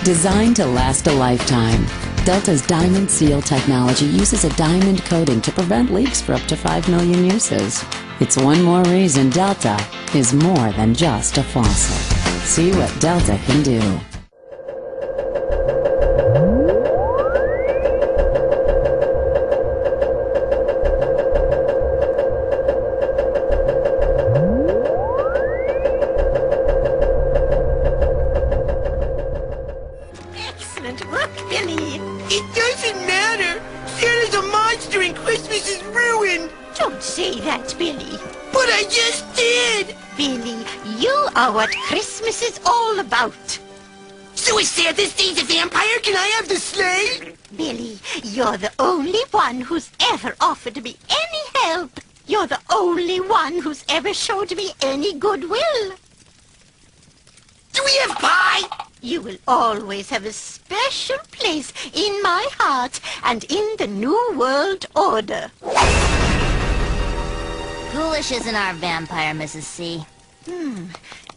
Designed to last a lifetime, Delta's Diamond Seal technology uses a diamond coating to prevent leaks for up to 5 million uses. It's one more reason Delta is more than just a faucet. See what Delta can do. Excellent work, Billy. It doesn't matter. Santa's a monster and Christmas is ruined. Don't say that, Billy. But I just did. Billy, you are what Christmas is all about. So if Santa stays a vampire, can I have the sleigh? Billy, you're the only one who's ever offered me any help. You're the only one who's ever showed me any goodwill. Do we have pie? You will always have a special place in my heart and in the New World Order. Ghoulish isn't our vampire, Mrs. C.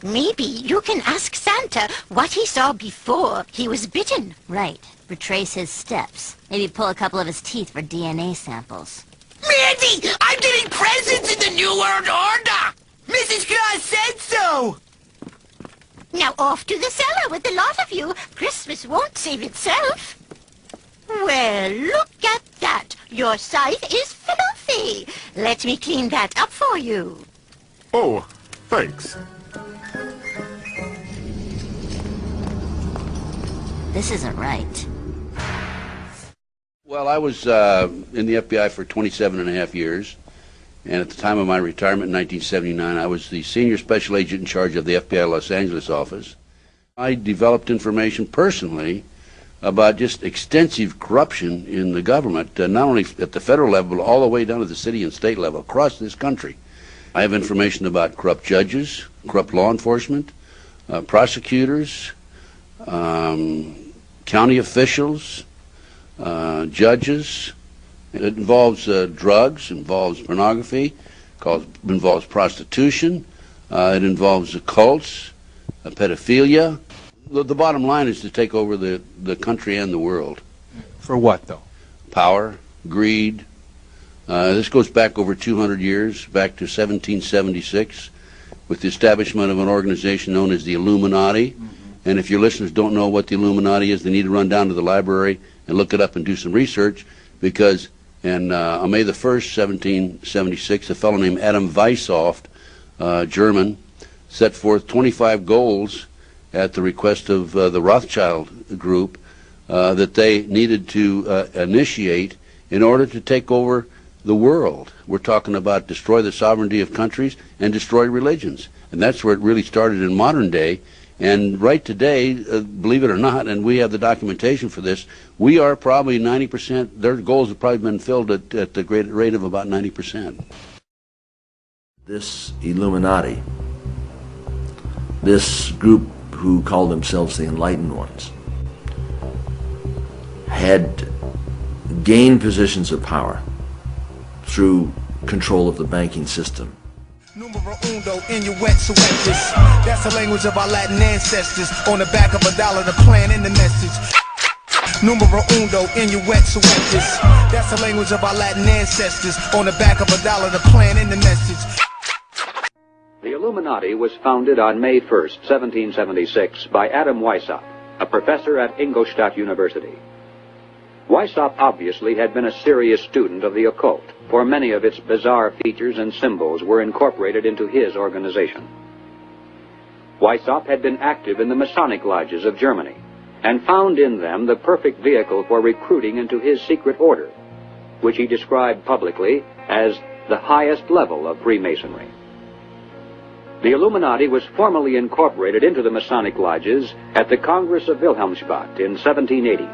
Maybe you can ask Santa what he saw before he was bitten. Right. Retrace his steps. Maybe pull a couple of his teeth for DNA samples. Mandy, I'm getting presents in the New World Order! Mrs. Claus said so! Now off to the cellar with the lot of you. Christmas won't save itself. Well, look at that. Your scythe is filthy. Let me clean that up for you. Oh, thanks. This isn't right. Well, I was in the FBI for 27.5 years, and at the time of my retirement in 1979, I was the senior special agent in charge of the FBI Los Angeles office. I developed information personally about just extensive corruption in the government, not only at the federal level, but all the way down to the city and state level across this country. I have information about corrupt judges, corrupt law enforcement, prosecutors, county officials, judges. It involves drugs, involves pornography, involves prostitution, it involves cults, pedophilia. The bottom line is to take over the country and the world. For what, though? Power, greed. This goes back over 200 years, back to 1776, with the establishment of an organization known as the Illuminati. And if your listeners don't know what the Illuminati is, they need to run down to the library and look it up and do some research, because on May the 1st, 1776, a fellow named Adam Weishaupt, German, set forth 25 goals at the request of the Rothschild group that they needed to initiate in order to take over the world. We're talking about destroy the sovereignty of countries and destroy religions. And that's where it really started in modern day. And right today, believe it or not, and we have the documentation for this, we are probably 90%, their goals have probably been filled at the great rate of about 90%. This Illuminati, this group who call themselves the Enlightened Ones, had gained positions of power through control of the banking system. Numero uno, inuit-suetus. That's the language of our Latin ancestors. On the back of $1, the plan and the message. Numero uno, inuit-suetus. That's the language of our Latin ancestors. On the back of $1, the plan and the message. The Illuminati was founded on May 1st, 1776, by Adam Weishaupt, a professor at Ingolstadt University. Weishaupt obviously had been a serious student of the occult, for many of its bizarre features and symbols were incorporated into his organization. Weishaupt had been active in the Masonic lodges of Germany, and found in them the perfect vehicle for recruiting into his secret order, which he described publicly as the highest level of Freemasonry. The Illuminati was formally incorporated into the Masonic lodges at the Congress of Wilhelmsbad in 1780.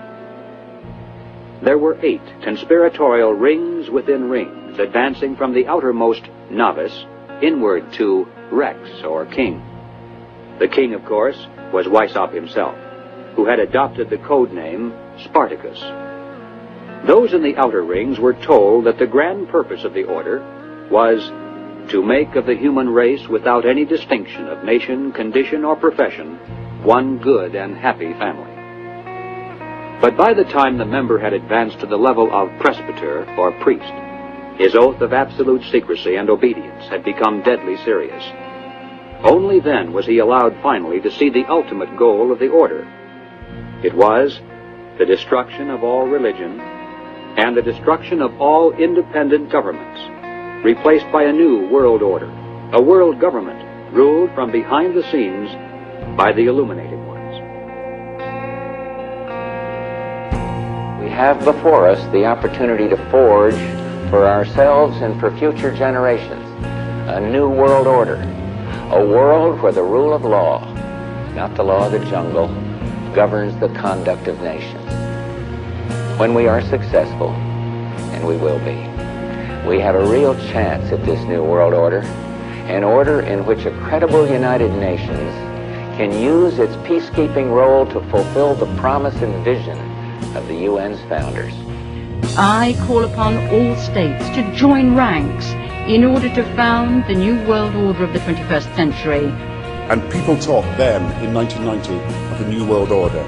There were 8 conspiratorial rings within rings, advancing from the outermost novice inward to Rex, or king. The king, of course, was Weishaupt himself, who had adopted the code name Spartacus. Those in the outer rings were told that the grand purpose of the order was to make of the human race, without any distinction of nation, condition, or profession, one good and happy family. But by the time the member had advanced to the level of presbyter or priest, his oath of absolute secrecy and obedience had become deadly serious. Only then was he allowed finally to see the ultimate goal of the order. It was the destruction of all religion and the destruction of all independent governments, replaced by a new world order, a world government ruled from behind the scenes by the illuminated ones. We have before us the opportunity to forge for ourselves and for future generations a new world order, a world where the rule of law, not the law of the jungle, governs the conduct of nations. When we are successful, and we will be, we have a real chance at this new world order, an order in which a credible United Nations can use its peacekeeping role to fulfill the promise and vision of the UN's founders. I call upon all states to join ranks in order to found the new world order of the 21st century. And people talked then, in 1990, of a new world order.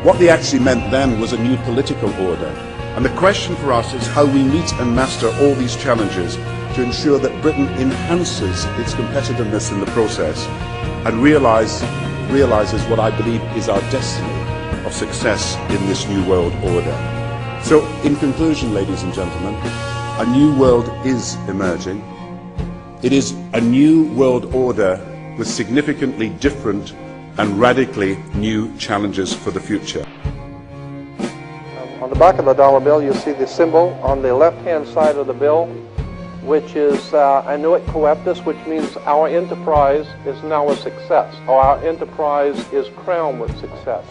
What they actually meant then was a new political order. And the question for us is how we meet and master all these challenges to ensure that Britain enhances its competitiveness in the process and realizes what I believe is our destiny of success in this new world order. So, in conclusion, ladies and gentlemen, a new world is emerging. It is a new world order with significantly different and radically new challenges for the future. On the back of the dollar bill, you see the symbol on the left-hand side of the bill, which is annuit coeptus, which means our enterprise is now a success, or our enterprise is crowned with success.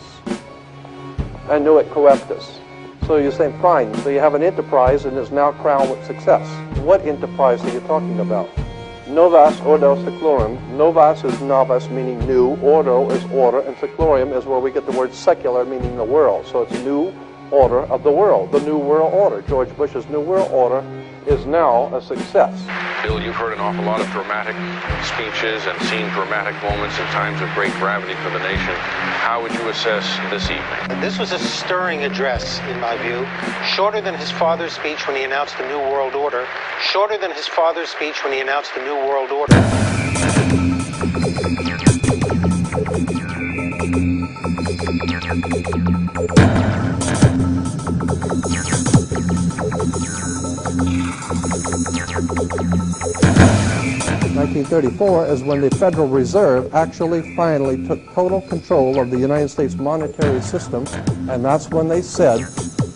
Annuit coeptus. So you're saying, fine, so you have an enterprise and is now crowned with success. What enterprise are you talking about? Novus ordo seclorum. Novus is novus, meaning new. Ordo is order, and seclorum is where we get the word secular, meaning the world. So it's new order of the world, the new world order. George Bush's new world order is now a success. Bill, you've heard an awful lot of dramatic speeches and seen dramatic moments in times of great gravity for the nation. How would you assess this evening? This was a stirring address, in my view, shorter than his father's speech when he announced the New World Order, shorter than his father's speech when he announced the New World Order. 1934 is when the Federal Reserve actually finally took total control of the United States monetary system, and that's when they said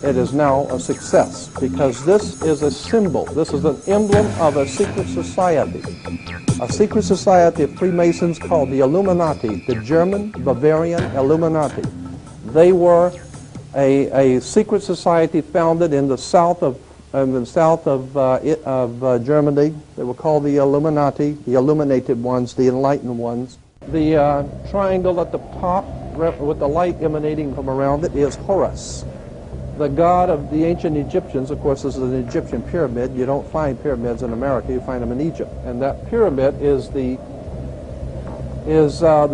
it is now a success, because this is a symbol, this is an emblem of a secret society of Freemasons called the Illuminati, the German Bavarian Illuminati. They were a secret society founded in the south of Germany. They were called the Illuminati, the illuminated ones, the enlightened ones. The triangle at the top with the light emanating from around it is Horus, the god of the ancient Egyptians. Of course, this is an Egyptian pyramid. You don't find pyramids in America, you find them in Egypt. And that pyramid is the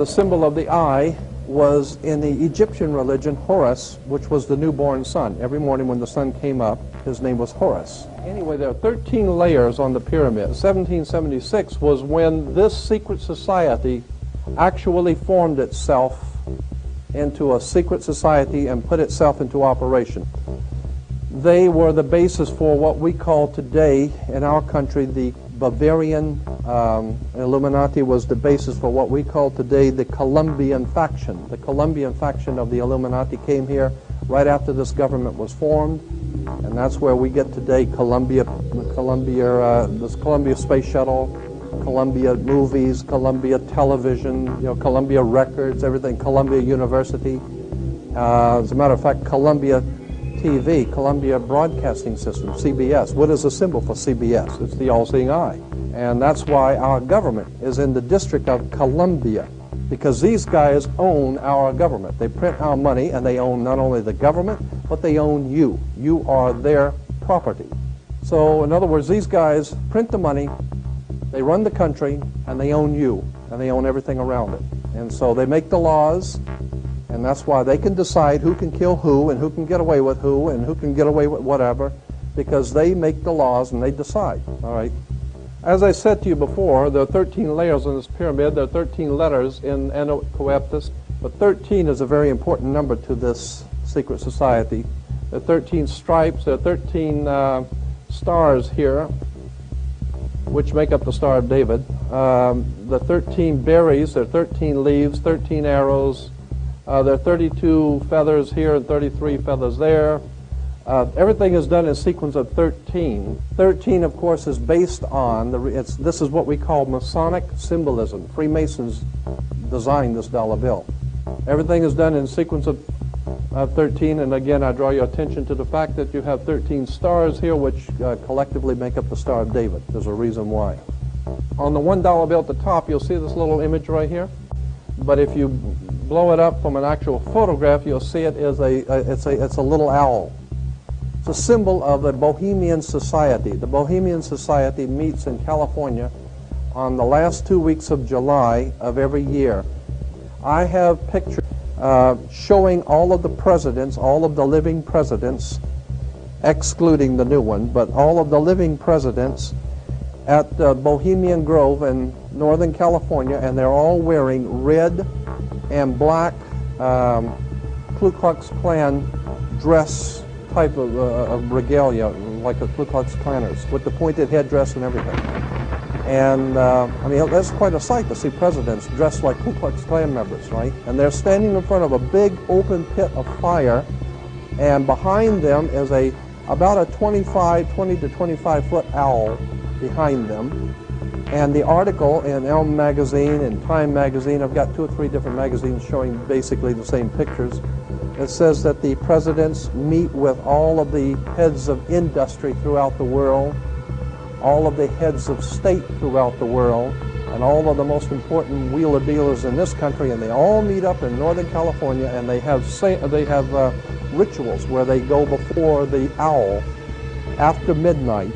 symbol of the eye, was in the Egyptian religion Horus, which was the newborn sun. Every morning when the sun came up, his name was Horus. Anyway, there are 13 layers on the pyramid. 1776 was when this secret society actually formed itself into a secret society and put itself into operation. They were the basis for what we call today in our country the Bavarian Illuminati was the basis for what we call today the Colombian faction. The Colombian faction of the Illuminati came here right after this government was formed, and that's where we get today this Columbia Space Shuttle, Columbia Movies, Columbia Television, Columbia Records, everything, Columbia University. As a matter of fact, Columbia TV, Columbia Broadcasting System, CBS. What is the symbol for CBS? It's the all-seeing eye. And that's why our government is in the District of Columbia, because these guys own our government. They print our money, and they own not only the government, but they own you. You are their property. So, in other words, these guys print the money, they run the country, and they own you, and they own everything around it. And so they make the laws, And that's why they can decide who can kill who and who can get away with who and who can get away with whatever, because they make the laws and they decide, all right? As I said to you before, there are 13 layers in this pyramid. There are 13 letters in Anno Coeptus, but 13 is a very important number to this secret society. There are 13 stripes, there are 13 stars here, which make up the Star of David. The 13 berries, there are 13 leaves, 13 arrows. There are 32 feathers here and 33 feathers there. Everything is done in sequence of 13. 13, of course, is based on, this is what we call Masonic symbolism. Freemasons designed this dollar bill. Everything is done in sequence of 13, and again, I draw your attention to the fact that you have 13 stars here, which collectively make up the Star of David. There's a reason why. On the $1 bill at the top, you'll see this little image right here. But if you blow it up from an actual photograph, you'll see it is it's a little owl. It's a symbol of the Bohemian Society. The Bohemian Society meets in California on the last 2 weeks of July of every year. I have pictures showing all of the presidents, all of the living presidents, excluding the new one, but all of the living presidents at Bohemian Grove in Northern California, and they're all wearing red and black Ku Klux Klan dress type of regalia, like the Ku Klux Klanners, with the pointed headdress and everything. And I mean, that's quite a sight to see presidents dressed like Ku Klux Klan members, right? And they're standing in front of a big open pit of fire, and behind them is about a 20 to 25 foot owl behind them. And the article in Elm magazine and Time magazine, I've got 2 or 3 different magazines showing basically the same pictures. It says that the presidents meet with all of the heads of industry throughout the world, all of the heads of state throughout the world, and all of the most important wheeler dealers in this country, and they all meet up in Northern California, and they have rituals where they go before the owl after midnight.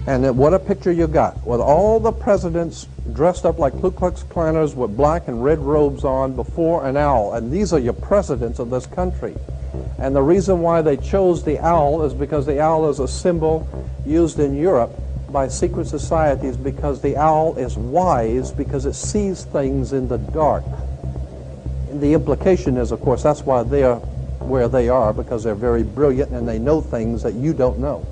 And what a picture you got, with all the presidents dressed up like Ku Klux Klanners with black and red robes on before an owl. And these are your presidents of this country. And the reason why they chose the owl is because the owl is a symbol used in Europe by secret societies, because the owl is wise, because it sees things in the dark. And the implication is, of course, that's why they're where they are, because they're very brilliant and they know things that you don't know.